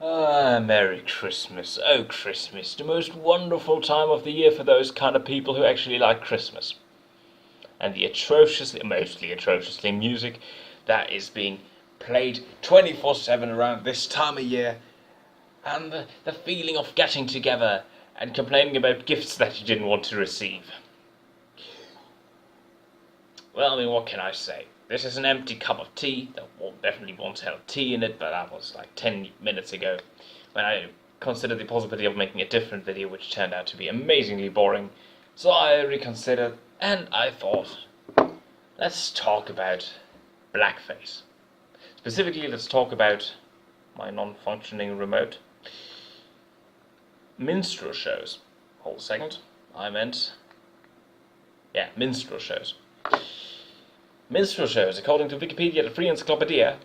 Merry Christmas. Oh, Christmas, the most wonderful time of the year for those kind of people who actually like Christmas. And the mostly atrociously music that is being played 24/7 around this time of year. And the feeling of getting together and complaining about gifts that you didn't want to receive. Well, I mean, what can I say? This is an empty cup of tea. That definitely won't have tea in it, but that was like 10 minutes ago when I considered the possibility of making a different video, which turned out to be amazingly boring. So I reconsidered, and I thought, let's talk about Blackface. Specifically, let's talk about my non-functioning remote. Minstrel shows. Hold a second. Minstrel shows. Minstrel shows, according to Wikipedia, the Free Encyclopedia,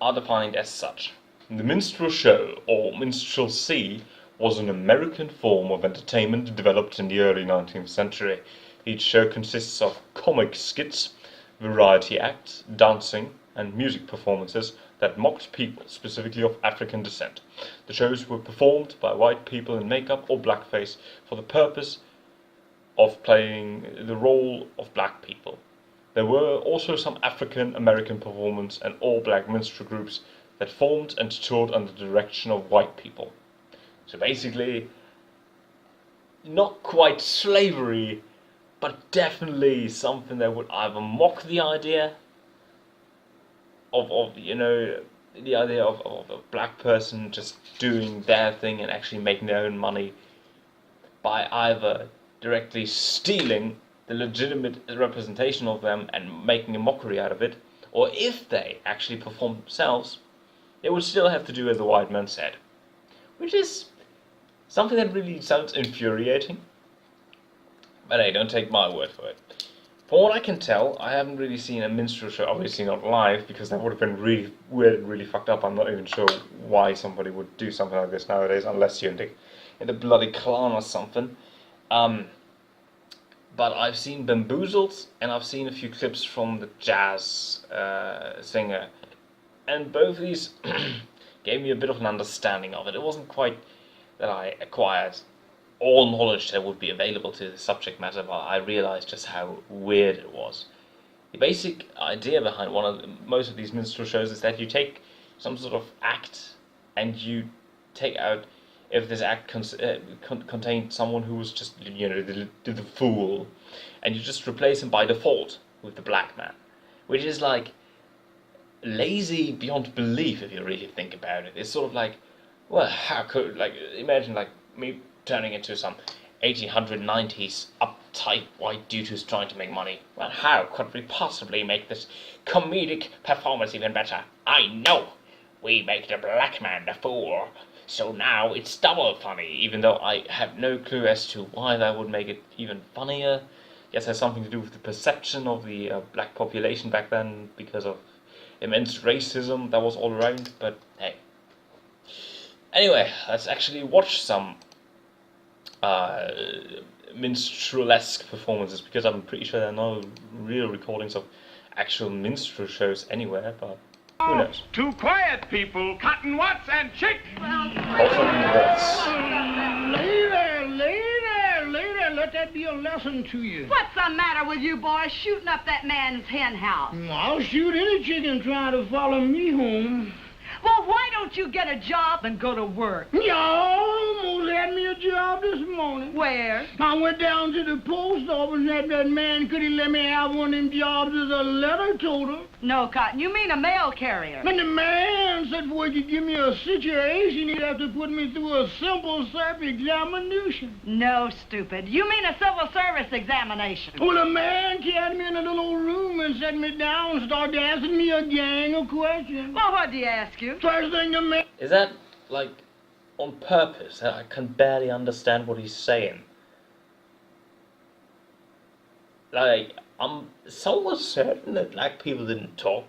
are defined as such. The minstrel show, or minstrelsy, was an American form of entertainment developed in the early 19th century. Each show consists of comic skits, variety acts, dancing, and music performances that mocked people, specifically of African descent. The shows were performed by white people in makeup or blackface for the purpose of playing the role of black people. There were also some African American performance and all-black minstrel groups that formed and toured under the direction of white people. So basically, not quite slavery, but definitely something that would either mock the idea of the idea of a black person just doing their thing and actually making their own money by either directly stealing the legitimate representation of them and making a mockery out of it, or if they actually perform themselves, they would still have to do as the white man said. Which is something that really sounds infuriating. But hey, don't take my word for it. From what I can tell, I haven't really seen a minstrel show, obviously not live, because that would have been really weird and really fucked up. I'm not even sure why somebody would do something like this nowadays, unless you're in the bloody clan or something. But I've seen Bamboozled, and I've seen a few clips from the jazz singer. And both these gave me a bit of an understanding of it. It wasn't quite that I acquired all knowledge that would be available to the subject matter, but I realized just how weird it was. The basic idea behind most of these minstrel shows is that you take some sort of act and you take out if this act contained someone who was just, the fool, and you just replace him by default with the black man, which is like lazy beyond belief if you really think about it. It's sort of like, well, how could, imagine me turning into some 1890s uptight white dude who's trying to make money. Well, how could we possibly make this comedic performance even better? I know! We make the black man the fool. So now it's double funny, even though I have no clue as to why that would make it even funnier. Guess it has something to do with the perception of the black population back then, because of immense racism that was all around, but hey. Anyway, let's actually watch some minstrelesque performances, because I'm pretty sure there are no real recordings of actual minstrel shows anywhere, but who knows? Two quiet people, Cotton Watts and Chick. Lady, let that be a lesson to you. What's the matter with you boys shooting up that man's hen house? I'll shoot any chicken trying to follow me home. Well, why don't you get a job and go to work? You almost had me a job this morning. Where? I went down to the post office and asked that man could he let me have one of them jobs as a letter toter. No, Cotton, you mean a mail carrier. And the man said before he could give me a situation, he'd have to put me through a simple self-examination. No, stupid. You mean a civil service examination. Well, the man carried me in a little room and set me down and started asking me a gang of questions. Well, what'd he ask you? First thing the man... Is that, on purpose? I can barely understand what he's saying. I'm somewhat certain that black people didn't talk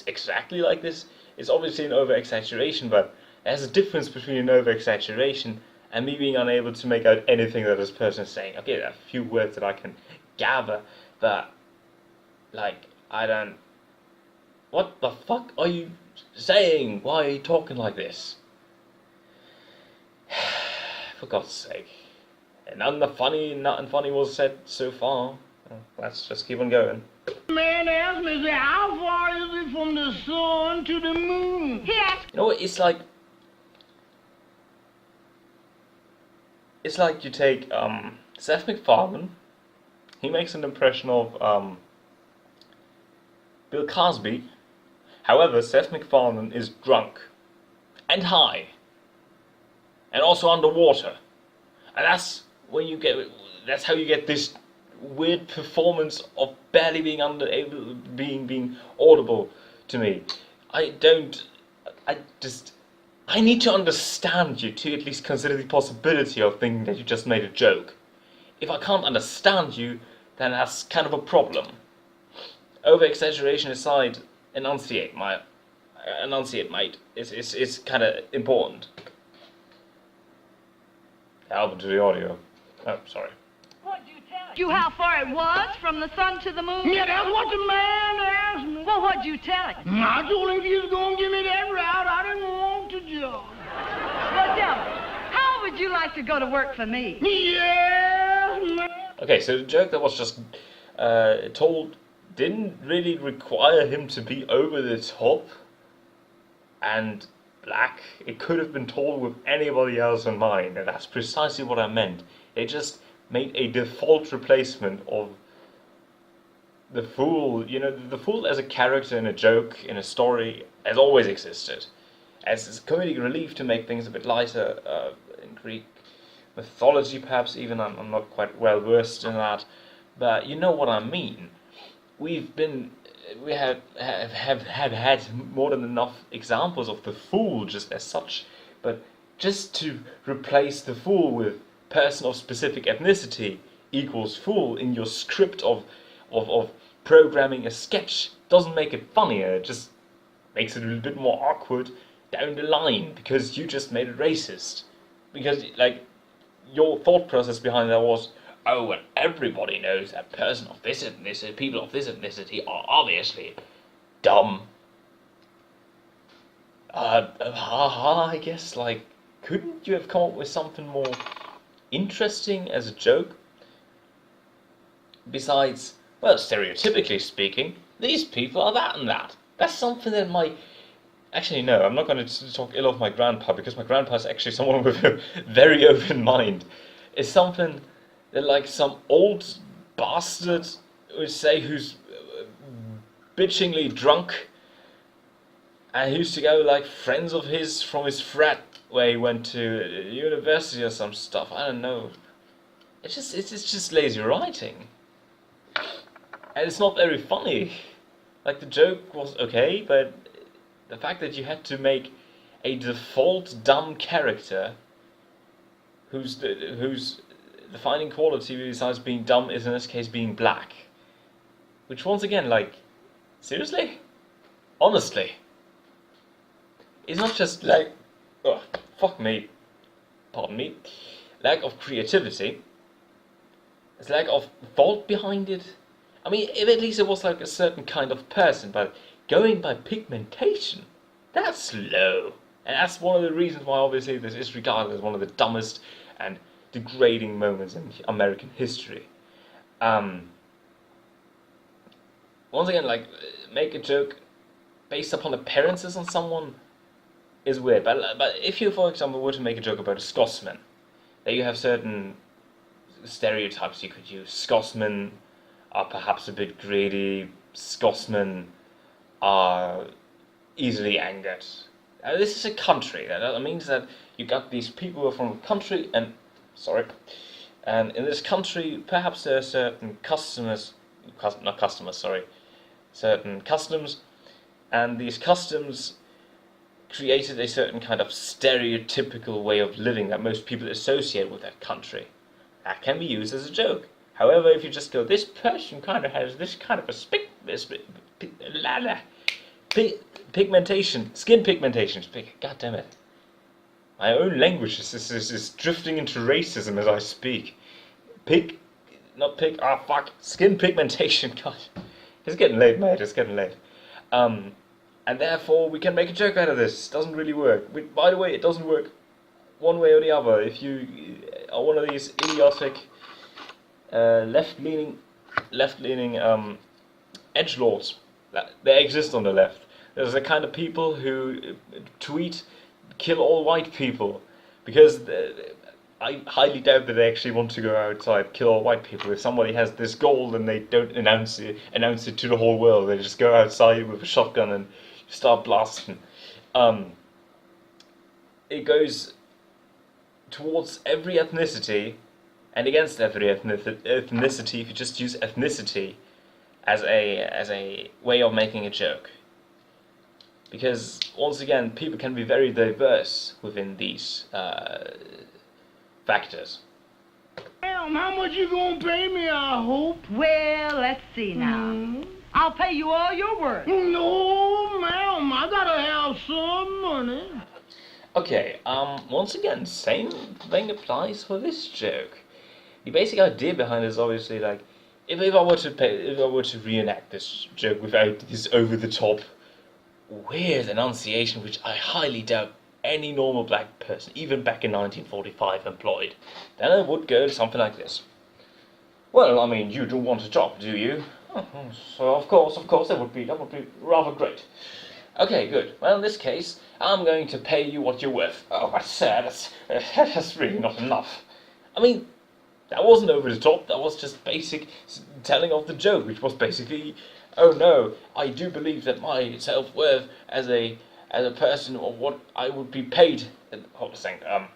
exactly like this. It's obviously an over-exaggeration, but there's a difference between an over-exaggeration and me being unable to make out anything that this person is saying. Okay, there are a few words that I can gather, but, I don't... What the fuck are you saying, why are you talking like this? For God's sake. And nothing funny was said so far. Let's just keep on going. Man asked me, say, how far is it from the sun to the moon? He asked. You know what, it's like you take Seth MacFarlane, he makes an impression of Bill Cosby. However, Seth MacFarlane is drunk and high and also underwater. And that's how you get this weird performance of barely being being audible to me. I need to understand you to at least consider the possibility of thinking that you just made a joke. If I can't understand you, then that's kind of a problem. Over-exaggeration aside, enunciate, mate. It's kind of important. Album to the audio. Oh, sorry. What'd you tell him? You how far it was from the sun to the moon? Yeah, that's what the man asked me. Well, what'd you tell him? I told him if he was going to give me that route, I didn't want to jump. Well, tell me, how would you like to go to work for me? Yes, man. Okay, so the joke that was just told didn't really require him to be over the top and black. It could have been told with anybody else in mind, and that's precisely what I meant. It just made a default replacement of the Fool. You know, the Fool as a character in a joke, in a story, has always existed. As comedic relief to make things a bit lighter, in Greek mythology perhaps even, I'm not quite well versed in that, but you know what I mean. We have had more than enough examples of the Fool just as such, but just to replace the Fool with person of specific ethnicity equals Fool in your script of programming a sketch doesn't make it funnier, it just makes it a little bit more awkward down the line because you just made it racist. Because, like, your thought process behind that was, oh, and everybody knows that person of this ethnicity, people of this ethnicity are obviously dumb. I guess, like, couldn't you have come up with something more interesting as a joke? Besides, well, stereotypically speaking, these people are that and that. That's something that actually, no, I'm not going to talk ill of my grandpa, because my grandpa is actually someone with a very open mind. It's something that, like, some old bastard would say who's bitchingly drunk, and he used to go, like, friends of his from his frat where he went to university or some stuff. I don't know. It's just lazy writing. And it's not very funny. Like, the joke was okay, but the fact that you had to make a default dumb character whose defining quality besides being dumb is in this case being black. Which once again, like, seriously? Honestly. It's not just like, oh, fuck me, pardon me, lack of creativity. It's lack of thought behind it. I mean, if at least it was like a certain kind of person, but going by pigmentation, that's low. And that's one of the reasons why obviously this is regarded as one of the dumbest and degrading moments in American history. Once again, like, make a joke based upon appearances on someone is weird. But if you, for example, were to make a joke about a Scotsman, there you have certain stereotypes you could use. Scotsmen are perhaps a bit greedy. Scotsmen are easily angered. This is a country. That means that you got these people who are from a country, and in this country, perhaps there are certain certain customs, and these customs created a certain kind of stereotypical way of living that most people associate with that country. That can be used as a joke. However, if you just go, this person kind of has this kind of pigmentation, skin pigmentation. God damn it. My own language is drifting into racism as I speak. Skin pigmentation, God. It's getting late, mate, it's getting late. and therefore we can make a joke out of this. It doesn't really work. By the way, it doesn't work one way or the other. If you are one of these idiotic left-leaning edgelords, they exist on the left. There's the kind of people who tweet, "Kill all white people," because I highly doubt that they actually want to go outside, kill all white people. If somebody has this goal, then they don't announce it to the whole world. They just go outside with a shotgun and start blasting. It goes towards every ethnicity and against every ethnicity if you just use ethnicity as a way of making a joke. Because, once again, people can be very diverse within these factors. Ma'am, how much you gonna pay me, I hope? Well, let's see now. I'll pay you all you're worth. No, ma'am, I gotta have some money. Okay, once again, same thing applies for this joke. The basic idea behind it is obviously like, if I were to reenact this joke without this over-the-top weird enunciation, which I highly doubt any normal black person, even back in 1945, employed, then it would go something like this. Well, I mean, you do want a job, do you? Oh, so of course, that would be rather great. Okay, good. Well, in this case, I'm going to pay you what you're worth. Oh, but sir, that's really not enough. I mean, that wasn't over the top. That was just basic telling of the joke, which was basically, oh no, I do believe that my self-worth as a person, or what I would be paid. Hold a second.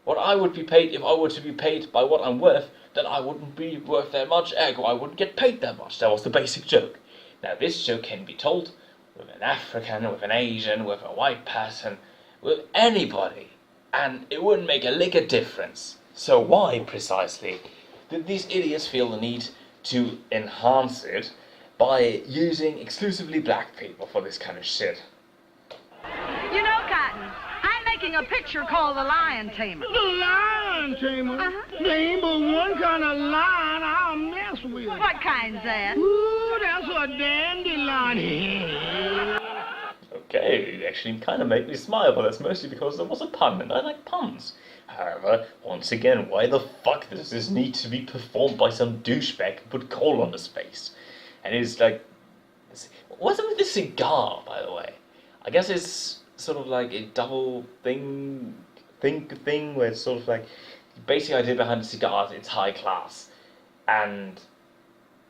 What I would be paid if I were to be paid by what I'm worth, then I wouldn't be worth that much. Ergo, I wouldn't get paid that much. That was the basic joke. Now, this joke can be told with an African, with an Asian, with a white person, with anybody, and it wouldn't make a lick of difference. So why, precisely, did these idiots feel the need to enhance it by using exclusively black people for this kind of shit? You know, Cotton, I'm making a picture called The Lion Tamer. The lion tamer? Uh-huh. There ain't but one kind of lion I'll mess with. What kind's that? Ooh, that's a dandelion. Okay, it actually kind of made me smile, but that's mostly because there was a pun, and I like puns. However, once again, why the fuck does this need to be performed by some douchebag who put coal on his face? And it's like, what's with this cigar, by the way? I guess it's sort of like a double thing where it's sort of like, the basic idea behind the cigar is it's high class. And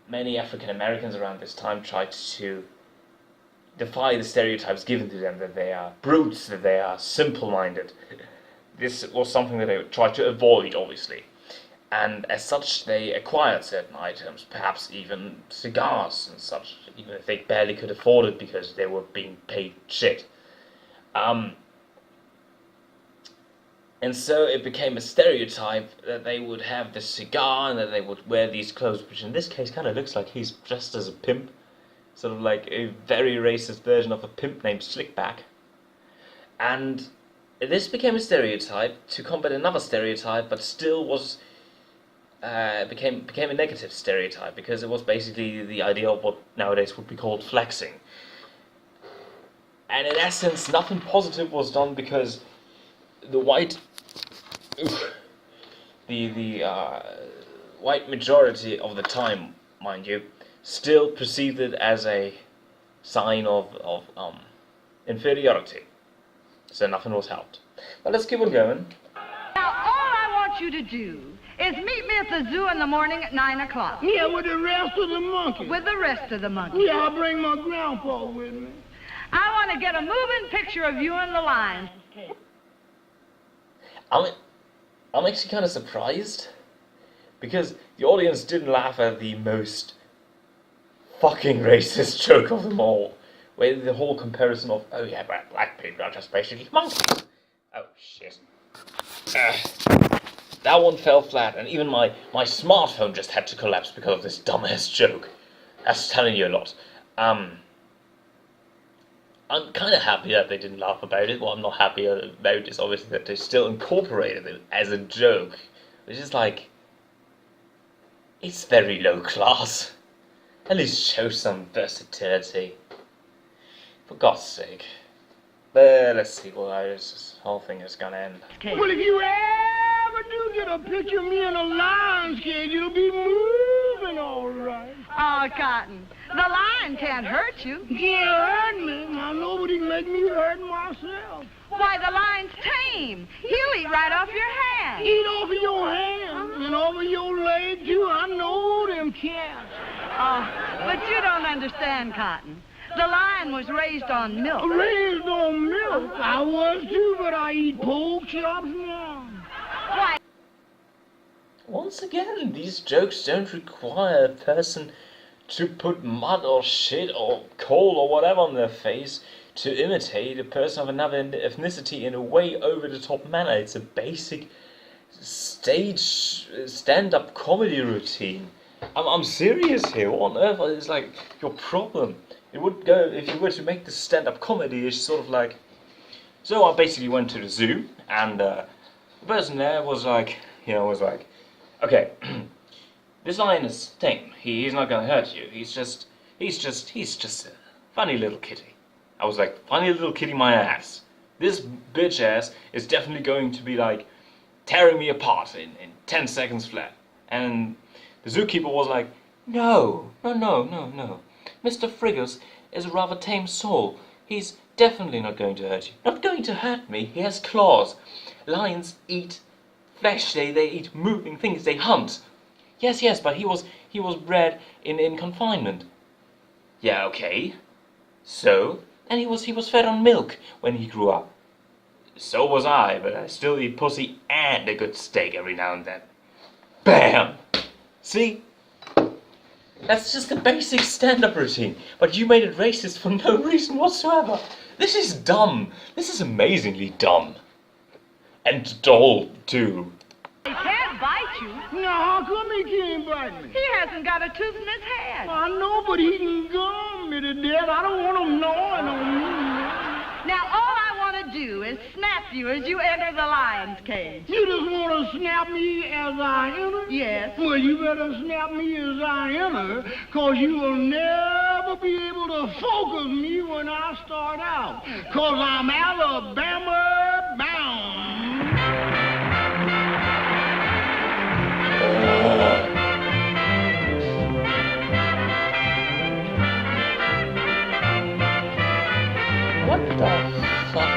many African Americans around this time tried to defy the stereotypes given to them that they are brutes, that they are simple-minded. This was something that they tried to avoid, obviously. And as such, they acquired certain items, perhaps even cigars and such, even if they barely could afford it because they were being paid shit. And so it became a stereotype that they would have the cigar and that they would wear these clothes, which in this case kind of looks like he's dressed as a pimp. Sort of like a very racist version of a pimp named Slickback. And this became a stereotype to combat another stereotype, but still was became a negative stereotype because it was basically the idea of what nowadays would be called flexing. And in essence, nothing positive was done because the white white majority of the time, mind you, still perceived it as a sign of inferiority. So nothing was helped. But let's keep on going. Now, all I want you to do is meet me at the zoo in the morning at 9 o'clock. Yeah, with the rest of the monkeys. With the rest of the monkeys. Yeah, I'll bring my grandpa with me. I want to get a moving picture of you and the lion. I'm actually kind of surprised because the audience didn't laugh at the most fucking racist joke of them all, where the whole comparison of, oh yeah, but black people are just basically monkeys. Oh shit. That one fell flat, and even my smartphone just had to collapse because of this dumbass joke. That's telling you a lot. I'm kind of happy that they didn't laugh about it. What I'm not happy about is obviously that they still incorporated it as a joke, which is like, it's very low class. At least show some versatility. For God's sake. But let's see how this whole thing is gonna end. Well, if you ever do get a picture of me in a lion's cage, you'll be moving all right. Oh, Cotton, the lion can't hurt you. Can't hurt me. Now, nobody can make me hurt myself. Why, the lion's tame. He'll eat right off your hand. Eat off of your hand and off of your leg, too. I know them cats. Oh, but you don't understand, Cotton. The lion was raised on milk. Raised on milk. I was, too, but I eat pork chops now. Why? Once again, these jokes don't require a person to put mud or shit or coal or whatever on their face to imitate a person of another ethnicity in a way over-the-top manner. It's a basic stage stand-up comedy routine. I'm serious here. What on earth is like your problem? It would go if you were to make this stand-up comedy. It's sort of like, so I basically went to the zoo, and the person there was like, okay, this lion is tame. He's not gonna hurt you. He's just a funny little kitty. I was like, funny little kitty, my ass. This bitch ass is definitely going to be like tearing me apart in 10 seconds flat. And the zookeeper was like, no. Mr. Friggles is a rather tame soul. He's definitely not going to hurt you. Not going to hurt me. He has claws. Lions eat flesh. They eat moving things. They hunt. Yes, but he was bred in confinement. Yeah, okay. So, and he was fed on milk when he grew up. So was I, but I still eat pussy and a good steak every now and then. Bam! See? That's just a basic stand-up routine, but you made it racist for no reason whatsoever. This is dumb. This is amazingly dumb. And dull, too. He can't bite you. Now, how come he can't bite me? He hasn't got a tooth in his head. I know, but he can gum me to death. I don't want him gnawing on me. Now, all I want to do is snap you as you enter the lion's cage. You just want to snap me as I enter? Yes. Well, you better snap me as I enter, because you will never be able to focus me when I start out, because I'm Alabama bound. What the fuck?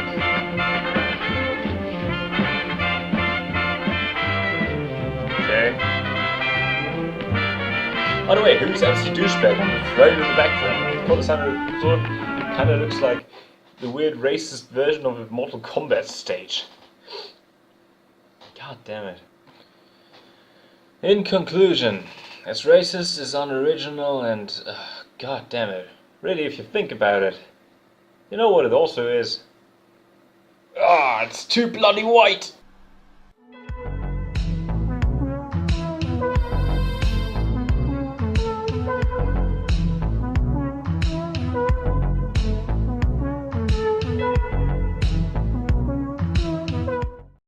Okay. By the way, who's MC Douchebag on the throne in the background? Kind of looks like the weird racist version of a Mortal Kombat stage. God damn it. In conclusion, it's racist, it's unoriginal, and god damn it. Really, if you think about it, you know what it also is? It's too bloody white!